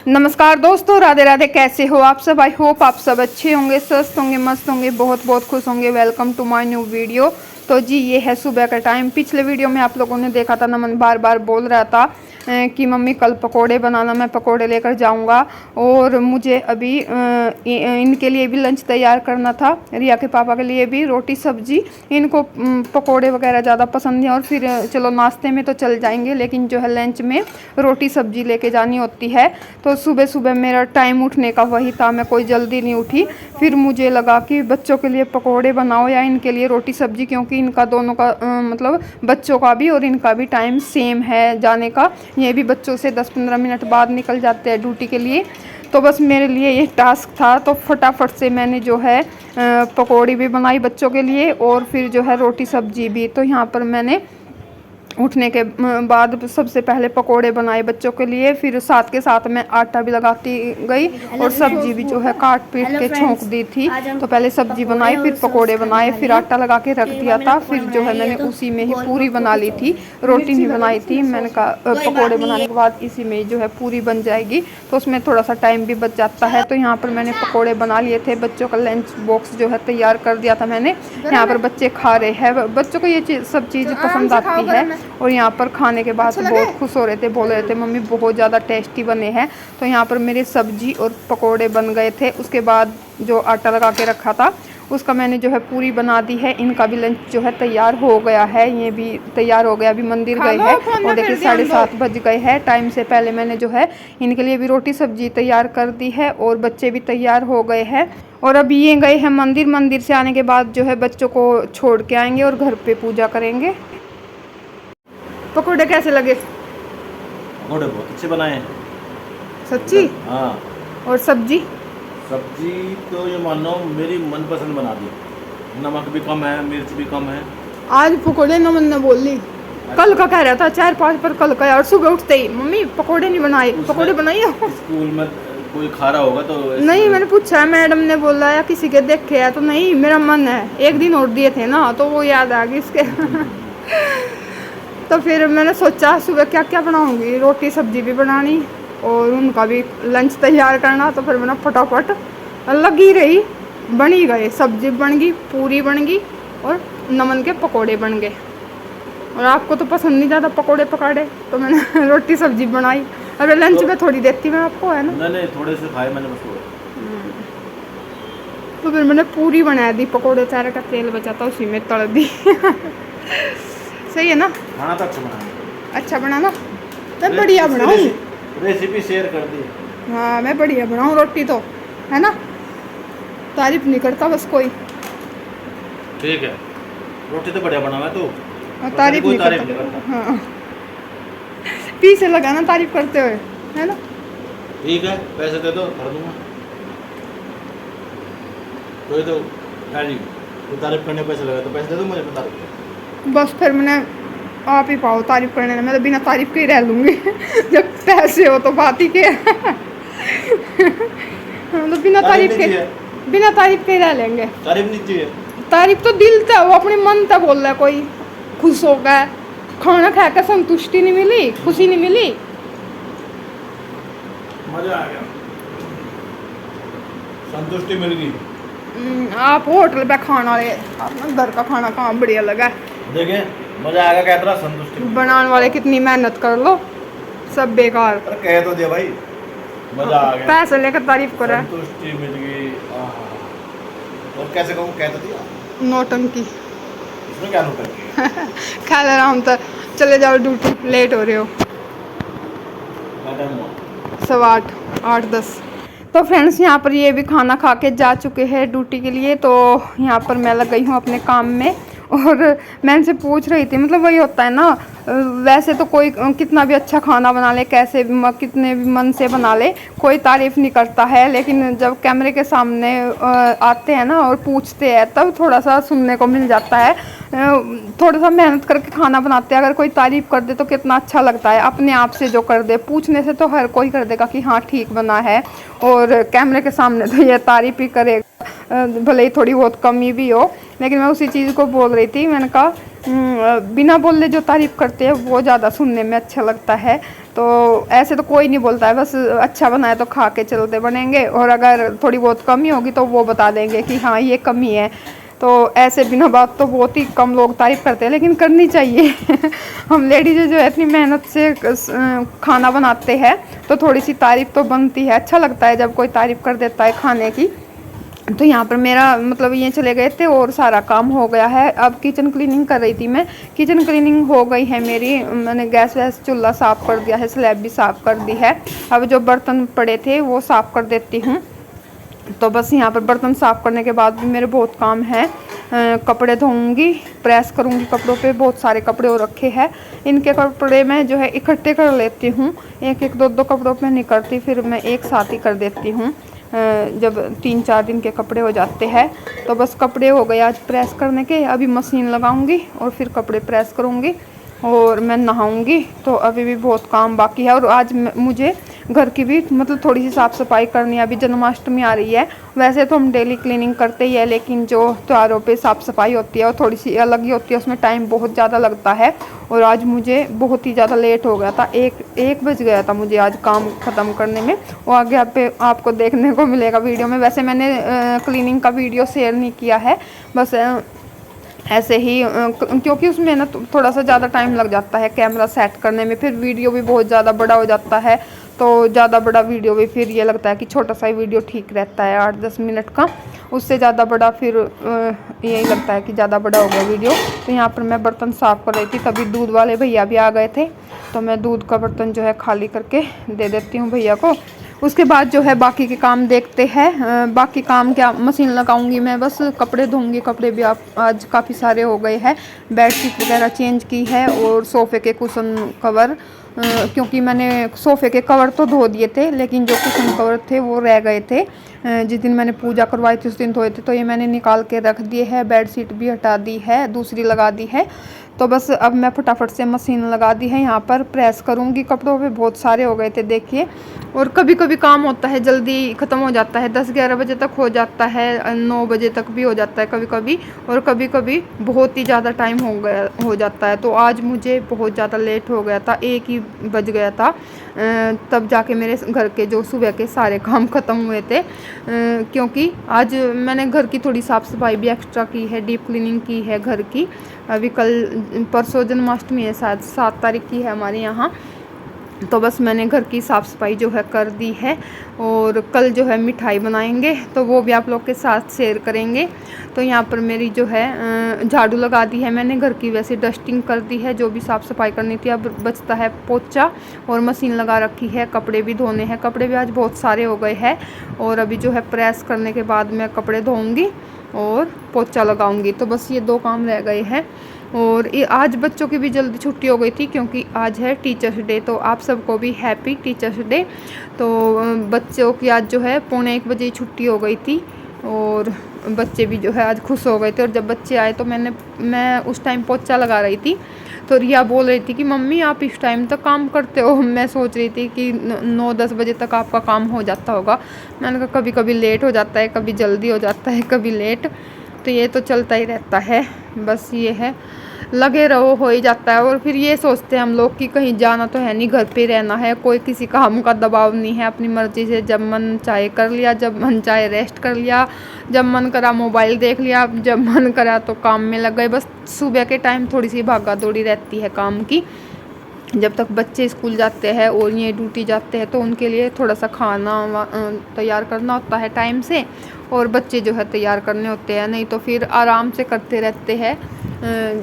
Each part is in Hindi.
नमस्कार दोस्तों, राधे राधे। कैसे हो आप सब? आई होप आप सब अच्छे होंगे, स्वस्थ होंगे, मस्त होंगे, बहुत बहुत खुश होंगे। Welcome to my new video. तो जी ये है सुबह का टाइम। पिछले वीडियो में आप लोगों ने देखा था, नमन बार बार बोल रहा था कि मम्मी कल पकोड़े बनाना, मैं पकोड़े लेकर जाऊंगा। और मुझे अभी इनके लिए भी लंच तैयार करना था, रिया के पापा के लिए भी रोटी सब्जी। इनको पकोड़े वगैरह ज़्यादा पसंद है। और फिर चलो नाश्ते में तो चल जाएंगे, लेकिन जो है लंच में रोटी सब्जी लेके जानी होती है। तो सुबह सुबह मेरा टाइम उठने का वही था, मैं कोई जल्दी नहीं उठी। फिर मुझे लगा कि बच्चों के लिए पकोड़े बनाओ या इनके लिए रोटी सब्जी, क्योंकि इनका दोनों का मतलब बच्चों का भी और इनका भी टाइम सेम है जाने का। ये भी बच्चों से 10-15 मिनट बाद निकल जाते हैं ड्यूटी के लिए। तो बस मेरे लिए ये टास्क था। तो फटाफट से मैंने जो है पकौड़ी भी बनाई बच्चों के लिए, और फिर जो है रोटी सब्जी भी। तो यहाँ पर मैंने उठने के बाद सबसे पहले पकोड़े बनाए बच्चों के लिए, फिर साथ के साथ मैं आटा भी लगाती गई और सब्जी भी जो है काट पीट के छोंक दी थी। तो पहले सब्जी बनाई, फिर पकोड़े बनाए, फिर आटा लगा के रख दिया था। फिर जो है मैंने उसी में ही पूरी बना ली थी, रोटी नहीं बनाई थी। मैंने कहा पकोड़े बनाने के बाद इसी में जो है पूरी बन जाएगी, तो उसमें थोड़ा सा टाइम भी बच जाता है। तो यहाँ पर मैंने पकोड़े बना लिए थे, बच्चों का लंच बॉक्स जो है तैयार कर दिया था मैंने। यहाँ पर बच्चे खा रहे हैं, बच्चों को ये सब चीज़ पसंद आती है। और यहाँ पर खाने के बाद बहुत खुश हो रहे थे, बोल रहे थे मम्मी बहुत ज़्यादा टेस्टी बने हैं। तो यहाँ पर मेरे सब्जी और पकोड़े बन गए थे। उसके बाद जो आटा लगा के रखा था उसका मैंने जो है पूरी बना दी है। इनका भी लंच जो है तैयार हो गया है, ये भी तैयार हो गया, अभी मंदिर गए हैं। और देखिए 7:30 बज गए हैं। टाइम से पहले मैंने जो है इनके लिए भी रोटी सब्जी तैयार कर दी है, और बच्चे भी तैयार हो गए हैं। और अभी ये गए हैं मंदिर। मंदिर से आने के बाद जो है बच्चों को छोड़ के आएंगे और घर पे पूजा करेंगे। पकोड़े कैसे लगे? पकोड़े बहुत अच्छे बनाए हैं सच्ची? हाँ। और सब्जी तो ये मानो मेरी मनपसंद बना दी। नमक भी कम है, मिर्च भी कम है। आज पकोड़े नमन ने बोल ली, कल का कह रहा था 4-5 पर कल का। और सुबह उठते ही मम्मी पकोड़े नहीं बनाए, पकोड़े बनाइए। स्कूल में कोई खा रहा होगा तो नहीं, मैंने पूछा, मैडम ने बोला या किसी के देखे है तो नहीं, मेरा मन है। एक दिन और दिए थे ना, तो वो याद आ गई इसके। तो फिर मैंने सोचा सुबह क्या क्या बनाऊंगी, रोटी सब्जी भी बनानी और उनका भी लंच तैयार करना। तो फिर मैंने फटाफट लगी रही, बनी गए। सब्जी बन गई, पूरी बन गई और नमन के पकोड़े बन गए। और आपको तो पसंद नहीं ज़्यादा पकोड़े पकाड़े, तो मैंने रोटी सब्जी बनाई। अरे लंच में थोड़ी देती मैं आपको, है ना? नहीं, थोड़े से खाए मैंने बस। तो फिर मैंने पूरी बना दी, पकोड़े चारे का तेल बचा था उसी में तल दी। सही है ना? खाना तो अच्छा बना। अच्छा बना ना? मैं बढ़िया बनाऊँ। रेसिपी शेयर कर दी। हाँ मैं बढ़िया बनाऊँ रोटी तो, है ना? तारीफ नहीं करता बस कोई। ठीक है, रोटी तो बढ़िया बना मैं तो। तारीफ नहीं करता। हाँ पीछे लगा ना तारीफ करते हुए, है ना? ठीक है, पैसे दे दो, कर दूंगा। कोई तो तारीफ करने पैसे लगा तो पैसे दे दो मुझे, मैं तारीफ कर। बस फिर मैंने आप ही पाओ तारीफ करने, मैं तो बिना तारीफ के ही रह लूँगी। जब पैसे हो तो बात ही क्या। हम तो बिना तारीफ के ही रह लेंगे। तारीफ नहीं चाहिए। तारीफ तो दिल से, वो अपने मन से बोल रहा है। कोई खुश हो गया, खाना खा के संतुष्टि नहीं मिली, खुशी नहीं मिली, मजा आ गया, संतुष्टि मिल गई। आप होटल पे खाना ले, अपना घर का खाना कहाँ बढ़िया लगा। देखें मजा आ गया, क्या तरह संतुष्टि। बनाने वाले कितनी मेहनत कर लो, सब बेकार। कह तो दिया भाई, मजा आ गया, पैसे लेकर तारीफ कर रहा है। संतुष्टि मिल गई। और कैसे कहूँ, कह तो दिया। नौटंकी। इसमें क्या नौटंकी? खा ले रहा हूँ तो चले जाओ ड्यूटी, लेट हो रहे हो। 8:15, 8:10। तो फ्रेंड्स यहाँ पर ये भी खाना खा के जा चुके हैं ड्यूटी के लिए। तो यहाँ पर मैं लग गई हूँ अपने काम में। और मैं इनसे पूछ रही थी, मतलब वही होता है ना, वैसे तो कोई कितना भी अच्छा खाना बना ले, कैसे भी कितने भी मन से बना ले, कोई तारीफ़ नहीं करता है, लेकिन जब कैमरे के सामने आते हैं ना और पूछते हैं तब थोड़ा सा सुनने को मिल जाता है। थोड़ा सा मेहनत करके खाना बनाते हैं, अगर कोई तारीफ़ कर दे तो कितना अच्छा लगता है। अपने आप से जो कर दे, पूछने से तो हर कोई कर देगा कि हाँ ठीक बना है, और कैमरे के सामने तो ये तारीफ़ ही करेगा, भले ही थोड़ी बहुत कमी भी हो। लेकिन मैं उसी चीज़ को बोल रही थी, मैंने कहा बिना बोले जो तारीफ़ करते हैं वो ज़्यादा सुनने में अच्छा लगता है। तो ऐसे तो कोई नहीं बोलता है, बस अच्छा बनाए तो खा के चलते बनेंगे, और अगर थोड़ी बहुत कमी होगी तो वो बता देंगे कि हाँ ये कमी है। तो ऐसे बिना बात तो बहुत ही कम लोग तारीफ़ करते हैं, लेकिन करनी चाहिए। हम लेडीज़ जो है इतनी मेहनत से खाना बनाते हैं तो थोड़ी सी तारीफ़ तो बनती है, अच्छा लगता है जब कोई तारीफ़ कर देता है खाने की। तो यहाँ पर मेरा मतलब ये चले गए थे और सारा काम हो गया है। अब किचन क्लीनिंग कर रही थी मैं, किचन क्लीनिंग हो गई है मेरी। मैंने गैस वैस चूल्हा साफ़ कर दिया है, स्लैब भी साफ़ कर दी है। अब जो बर्तन पड़े थे वो साफ़ कर देती हूँ। तो बस यहाँ पर बर्तन साफ़ करने के बाद भी मेरे बहुत काम है। कपड़े धोऊंगी, प्रेस करूँगी, कपड़ों पे बहुत सारे कपड़े हो रखे हैं। इनके कपड़े मैं जो है इकट्ठे कर लेती हूँ, एक एक दो दो कपड़ों पे नहीं करती, फिर मैं एक साथ ही कर देती हूँ जब 3-4 दिन के कपड़े हो जाते हैं। तो बस कपड़े हो गए आज प्रेस करने के, अभी मशीन लगाऊंगी और फिर कपड़े प्रेस करूंगी और मैं नहाऊंगी। तो अभी भी बहुत काम बाकी है, और आज मुझे घर की भी मतलब थोड़ी सी साफ़ सफाई करनी है। अभी जन्माष्टमी आ रही है, वैसे तो हम डेली क्लीनिंग करते ही है, लेकिन जो त्योहारों पे साफ़ सफाई होती है वो थोड़ी सी अलग ही होती है, उसमें टाइम बहुत ज़्यादा लगता है। और आज मुझे बहुत ही ज़्यादा लेट हो गया था, एक बज गया था मुझे आज काम ख़त्म करने में। वो आगे आपको देखने को मिलेगा वीडियो में। वैसे मैंने क्लीनिंग का वीडियो शेयर नहीं किया है, बस ऐसे ही, क्योंकि उसमें ना थोड़ा सा ज़्यादा टाइम लग जाता है कैमरा सेट करने में, फिर वीडियो भी बहुत ज़्यादा बड़ा हो जाता है। तो ज़्यादा बड़ा वीडियो भी फिर ये लगता है कि छोटा सा ही वीडियो ठीक रहता है, 8-10 मिनट का। उससे ज़्यादा बड़ा फिर यही लगता है कि ज़्यादा बड़ा हो गया वीडियो। तो यहाँ पर मैं बर्तन साफ़ कर रही थी, तभी दूध वाले भैया भी आ गए थे, तो मैं दूध का बर्तन जो है खाली करके दे देती हूँ भैया को। उसके बाद जो है बाकी के काम देखते हैं। बाकी काम क्या, मशीन लगाऊंगी मैं, बस कपड़े धोऊंगी। कपड़े भी आज काफ़ी सारे हो गए हैं। बेडशीट वगैरह चेंज की है, और सोफ़े के कुशन कवर, क्योंकि मैंने सोफ़े के कवर तो धो दिए थे, लेकिन जो कुशन कवर थे वो रह गए थे। जिस दिन मैंने पूजा करवाई थी उस दिन धोए थे, तो ये मैंने निकाल के रख दिए हैं। बेडशीट भी हटा दी है, दूसरी लगा दी है। तो बस अब मैं फटाफट से मशीन लगा दी है, यहाँ पर प्रेस करूँगी। कपड़ों पे बहुत सारे हो गए थे देखिए, और कभी कभी काम होता है जल्दी ख़त्म हो जाता है, 10-11 बजे तक हो जाता है, 9 बजे तक भी हो जाता है कभी कभी, और कभी कभी बहुत ही ज़्यादा टाइम हो जाता है। तो आज मुझे बहुत ज़्यादा लेट हो गया था, 1 ही बज गया था, तब जाके मेरे घर के जो सुबह के सारे काम ख़त्म हुए थे। क्योंकि आज मैंने घर की थोड़ी साफ़ सफाई भी एक्स्ट्रा की है, डीप क्लीनिंग की है घर की। अभी परसों जन्माष्टमी है, शायद 7 तारीख की है हमारे यहाँ। तो बस मैंने घर की साफ़ सफाई जो है कर दी है, और कल जो है मिठाई बनाएंगे, तो वो भी आप लोग के साथ शेयर करेंगे। तो यहाँ पर मेरी जो है झाड़ू लगा दी है मैंने, घर की वैसे डस्टिंग कर दी है, जो भी साफ़ सफाई करनी थी। अब बचता है पोछा, और मशीन लगा रखी है, कपड़े भी धोने हैं। कपड़े भी आज बहुत सारे हो गए हैं, और अभी जो है प्रेस करने के बाद मैं कपड़े धोऊँगी और पोछा लगाऊंगी। तो बस ये 2 काम रह गए हैं। और ये आज बच्चों की भी जल्दी छुट्टी हो गई थी, क्योंकि आज है टीचर्स डे। तो आप सबको भी हैप्पी टीचर्स डे। तो बच्चों की आज जो है 12:45 बजे छुट्टी हो गई थी, और बच्चे भी जो है आज खुश हो गए थे। और जब बच्चे आए तो मैं उस टाइम पोछा लगा रही थी, तो रिया बोल रही थी कि मम्मी आप इस टाइम तक काम करते हो। मैं सोच रही थी कि 9-10 बजे तक आपका काम हो जाता होगा। मैंने कहा कभी कभी लेट हो जाता है, कभी जल्दी हो जाता है, कभी लेट, तो ये तो चलता ही रहता है। बस ये है, लगे रहो, हो ही जाता है। और फिर ये सोचते हैं हम लोग कि कहीं जाना तो है नहीं, घर पे रहना है, कोई किसी काम का दबाव नहीं है, अपनी मर्ज़ी से जब मन चाहे कर लिया, जब मन चाहे रेस्ट कर लिया, जब मन करा मोबाइल देख लिया, जब मन करा तो काम में लग गए। बस सुबह के टाइम थोड़ी सी भागा दौड़ी रहती है काम की, जब तक बच्चे स्कूल जाते हैं और ये ड्यूटी जाते हैं, तो उनके लिए थोड़ा सा खाना तैयार करना होता है टाइम से, और बच्चे जो है तैयार करने होते हैं। नहीं तो फिर आराम से करते रहते हैं,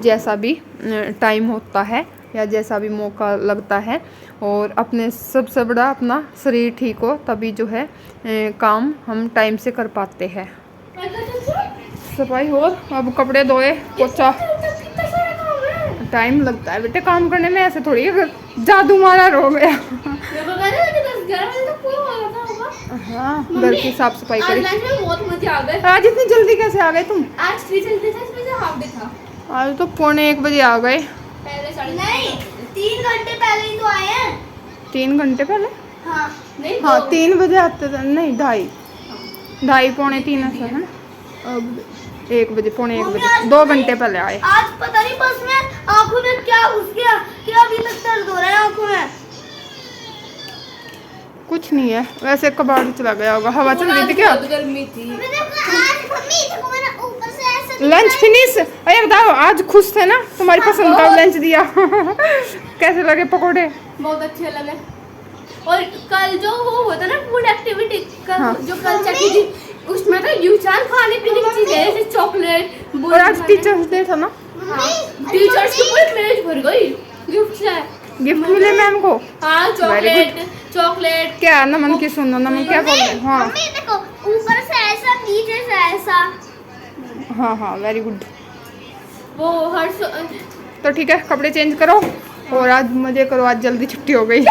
जैसा भी टाइम होता है या जैसा भी मौका लगता है। और अपने सबसे बड़ा अपना शरीर ठीक हो, तभी जो है काम हम टाइम से कर पाते हैं। सफाई और अब कपड़े धोए, पोछा टाइम लगता है बेटे काम करने में, ऐसे थोड़ी है जादू मारा रो गया। मेरे को कहते हैं कि 10-11 बजे तक पूरा हो जाता होगा। हाँ घर की साफ सफाई आज करी। लंच में बहुत मजे आ गए। आज इतनी जल्दी कैसे आ गए तुम? आज 3 चलते थे, इसमें से हाफ डे था। आज तो 1:45 आ गए। पहले 3:30 3 घंटे पहले ही तो आए हैं। 3 घंटे पहले? हाँ नहीं हाँ 2 3 बजे आते थे, नहीं 2:30 2:45 ऐसा है ना। अब 1 बजे 1:45 बजे 2 घंटे पहले आए। आज पता नहीं बस में आंखों में क्या घुस गया कि अभी तक दर्द हो रहा है आंखों में। कुछ नहीं है, वैसे कबाड़ चला गया होगा, हवा चल रही थी क्या? बहुत गर्मी थी। Lunch finish. अरे बताओ आज खुश थे ना, तुम्हारी पसंद का लंच दिया। कैसे लगे पकोड़े? बहुत अच्छे लगे। और कल जो वो होता ना फूड एक्टिविटी हाँ। जो कल चकी थी, उसमें तो यूचान खाने पीने की चीजें जैसे चॉकलेट। और आज टीचर्स डे था ना, टीचर्स की पूरी मेज भर गई गिफ्ट से। गिफ्ट मिले मैम को। हाँ चॉकलेट क्या नमन की सुनो, नमन क्या बोल रहे? हाँ मम्मी देखो ऊपर से ऐसा नीचे से ऐसा। हाँ हाँ वेरी गुड। वो हर तो ठीक है, कपड़े चेंज करो और आज मजे करो, आज जल्दी छुट्टी हो गई।